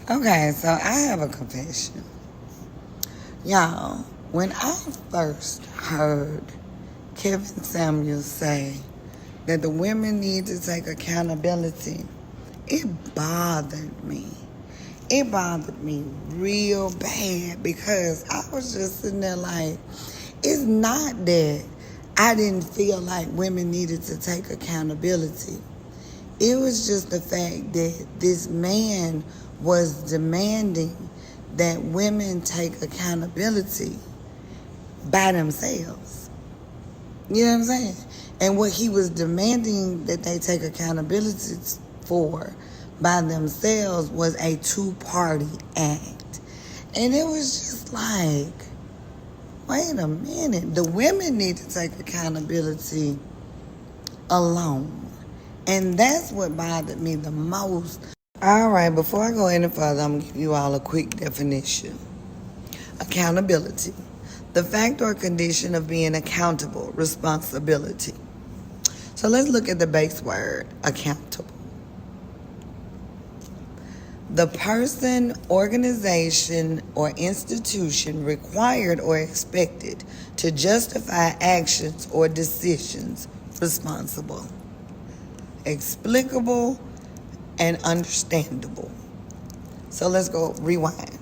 Okay, so I have a confession. Y'all, when I first heard Kevin Samuels say that the women need to take accountability, it bothered me. It bothered me real bad because I was just sitting there like, it's not that I didn't feel like women needed to take accountability. It was just the fact that this man was demanding that women take accountability by themselves. You know what I'm saying? And what he was demanding that they take accountability for by themselves was a two-party act. And it was just like, wait a minute. The women need to take accountability alone. And that's what bothered me the most. All right, before I go any further, I'm going to give you all a quick definition. Accountability. The fact or condition of being accountable, responsibility. So let's look at the base word, accountable. The person, organization, or institution required or expected to justify actions or decisions, responsible. Explicable and understandable. So let's go rewind.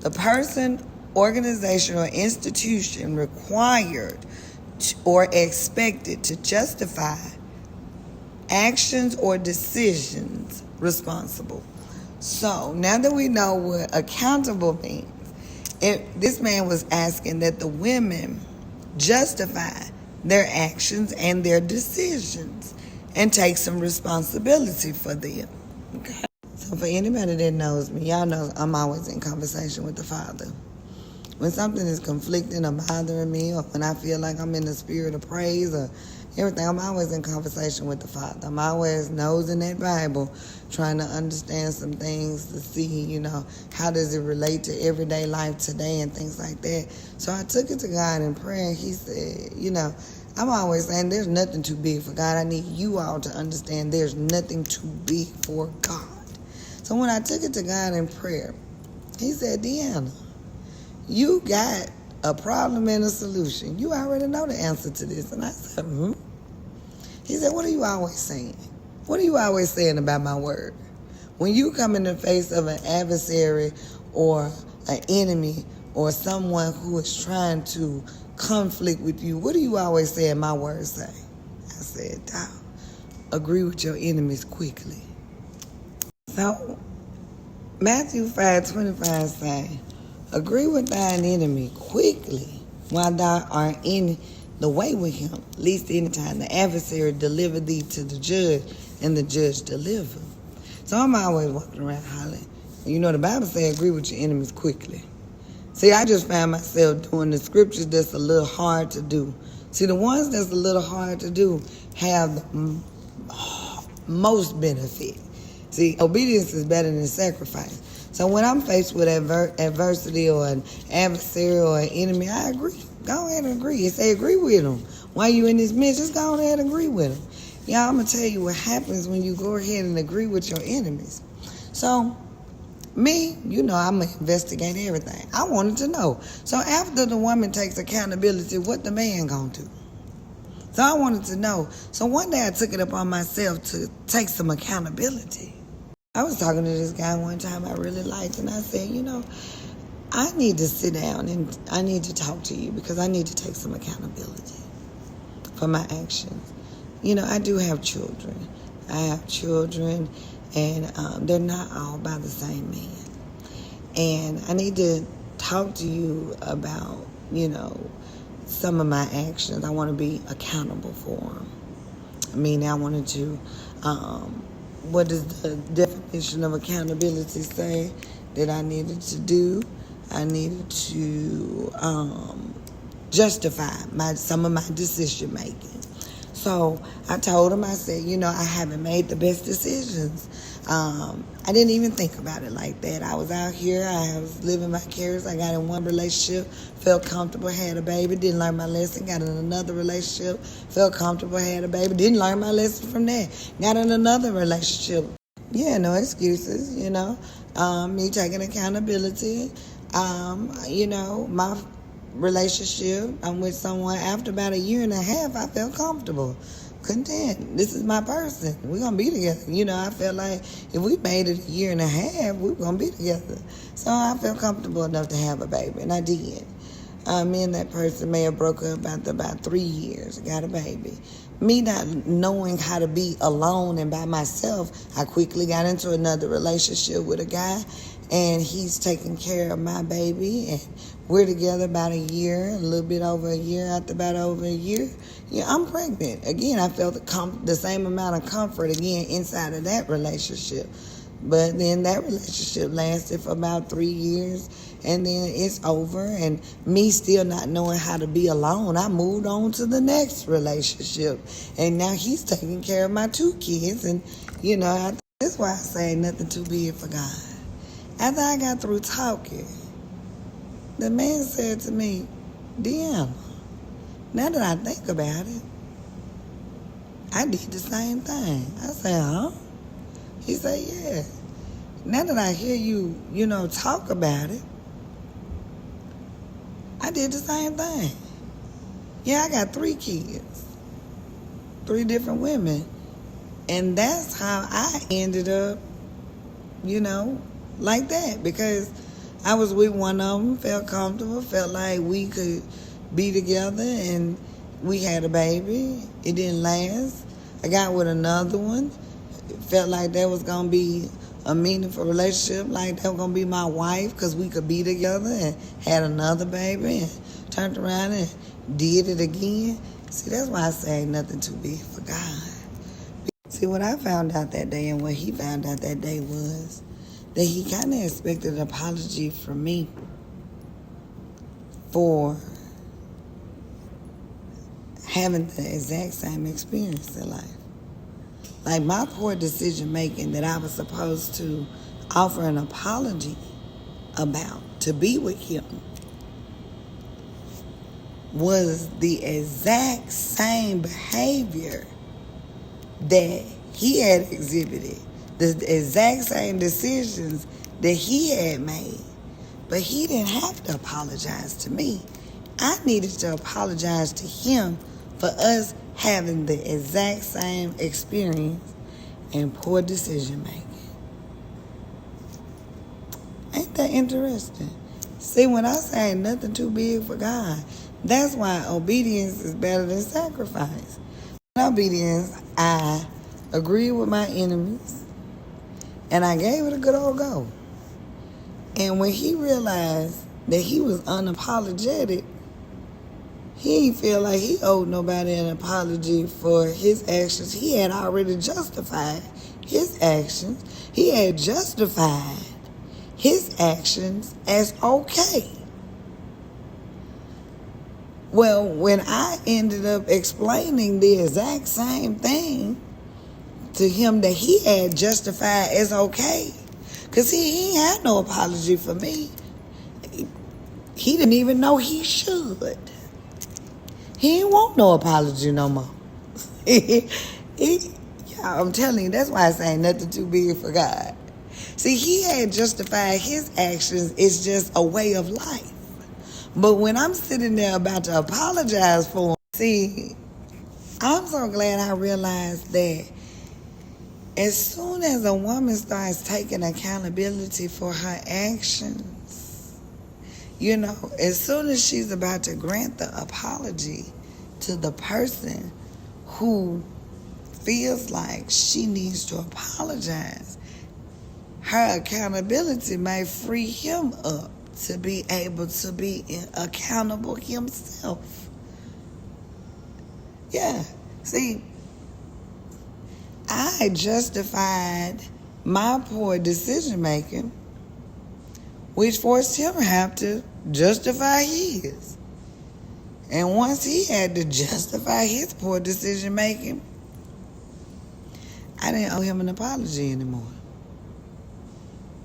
The person, organization, or institution required or expected to justify actions or decisions, responsible. So now that we know what accountable means, this man was asking that the women justify their actions and their decisions and take some responsibility for them. Okay. So for anybody that knows me, y'all know I'm always in conversation with the Father. When something is conflicting or bothering me, or when I feel like I'm in the spirit of praise or everything, I'm always in conversation with the Father. I'm always nosing that Bible, trying to understand some things to see, how does it relate to everyday life today and things like that. So I took it to God in prayer, and he said, I'm always saying there's nothing too big for God. I need you all to understand there's nothing too big for God. So when I took it to God in prayer, he said, Deanna, you got a problem and a solution. You already know the answer to this. And I said, He said, what are you always saying? What are you always saying about my word? When you come in the face of an adversary or an enemy or someone who is trying to conflict with you, what do you always say my words say? I said, agree with your enemies quickly. So Matthew 5:25 say, agree with thine enemy quickly while thou art in the way with him, lest any time the adversary deliver thee to the judge and the judge deliver. So I'm always walking around hollering. The Bible says agree with your enemies quickly. See, I just found myself doing the scriptures that's a little hard to do. See, the ones that's a little hard to do have the most benefit. See, obedience is better than sacrifice. So when I'm faced with adversity or an adversary or an enemy, I agree. Go ahead and agree. Say agree with them. While you in this midst, just go ahead and agree with them. Y'all, I'm going to tell you what happens when you go ahead and agree with your enemies. So me, I'm going to investigate everything. I wanted to know. So after the woman takes accountability, what the man going to do? So I wanted to know. So one day I took it upon myself to take some accountability. I was talking to this guy one time I really liked, and I said, I need to sit down and I need to talk to you because I need to take some accountability for my actions. I do have children. I have children, and they're not all by the same man. And I need to talk to you about, some of my actions. I want to be accountable for them. I wanted to, what does the definition of accountability say that I needed to do? I needed to justify some of my decision making. So I told him, I said, I haven't made the best decisions. I didn't even think about it like that. I was out here. I was living my careers. I got in one relationship, felt comfortable, had a baby, didn't learn my lesson. Got in another relationship, felt comfortable, had a baby, didn't learn my lesson from that. Got in another relationship. Yeah, no excuses, Me taking accountability. My relationship, I'm with someone. After about a year and a half, I felt comfortable, content. This is my person. We're going to be together. I felt like if we made it a year and a half, we were going to be together. So I felt comfortable enough to have a baby, and I did. Me and that person may have broke up after about 3 years, got a baby. Me not knowing how to be alone and by myself, I quickly got into another relationship with a guy, and he's taking care of my baby, and we're together about a year, a little bit over a year. After about over a year, I'm pregnant. Again, I felt the same amount of comfort again inside of that relationship. But then that relationship lasted for about 3 years, and then it's over, and me still not knowing how to be alone, I moved on to the next relationship, and now he's taking care of my 2 kids, and that's why I say nothing too big for God. After I got through talking, the man said to me, "Deanna, now that I think about it, I did the same thing." I said, "Huh?" He said, "Yeah. Now that I hear you, talk about it, I did the same thing. Yeah, I got 3 kids, 3 different women. And that's how I ended up, like that. Because I was with one of them, felt comfortable, felt like we could be together, and we had a baby. It didn't last. I got with another one. It felt like that was going to be a meaningful relationship, like that was going to be my wife, because we could be together, and had another baby, and turned around and did it again. See, that's why I say ain't nothing too big for God. See, what I found out that day and what he found out that day was that he kind of expected an apology from me for having the exact same experience in life. Like my poor decision making that I was supposed to offer an apology about to be with him was the exact same behavior that he had exhibited, the exact same decisions that he had made. But he didn't have to apologize to me. I needed to apologize to him for us having the exact same experience and poor decision making. Ain't that interesting? See, when I say nothing too big for God, that's why obedience is better than sacrifice. In obedience, I agreed with my enemies, and I gave it a good old go. And when he realized that he was unapologetic, he didn't feel like he owed nobody an apology for his actions. He had already justified his actions. He had justified his actions as okay. Well, when I ended up explaining the exact same thing to him that he had justified as okay, because he ain't had no apology for me. He didn't even know he should. He ain't want no apology no more. I'm telling you, that's why I say nothing too big for God. See, he had justified his actions. It's just a way of life. But when I'm sitting there about to apologize for him, see, I'm so glad I realized that as soon as a woman starts taking accountability for her actions, as soon as she's about to grant the apology to the person who feels like she needs to apologize, her accountability may free him up to be able to be accountable himself. Yeah. See, I justified my poor decision making, which forced him to have to justify his. And once he had to justify his poor decision making, I didn't owe him an apology anymore.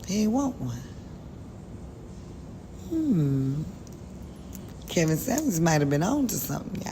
He didn't want one. Kevin Samuels might have been on to something, y'all.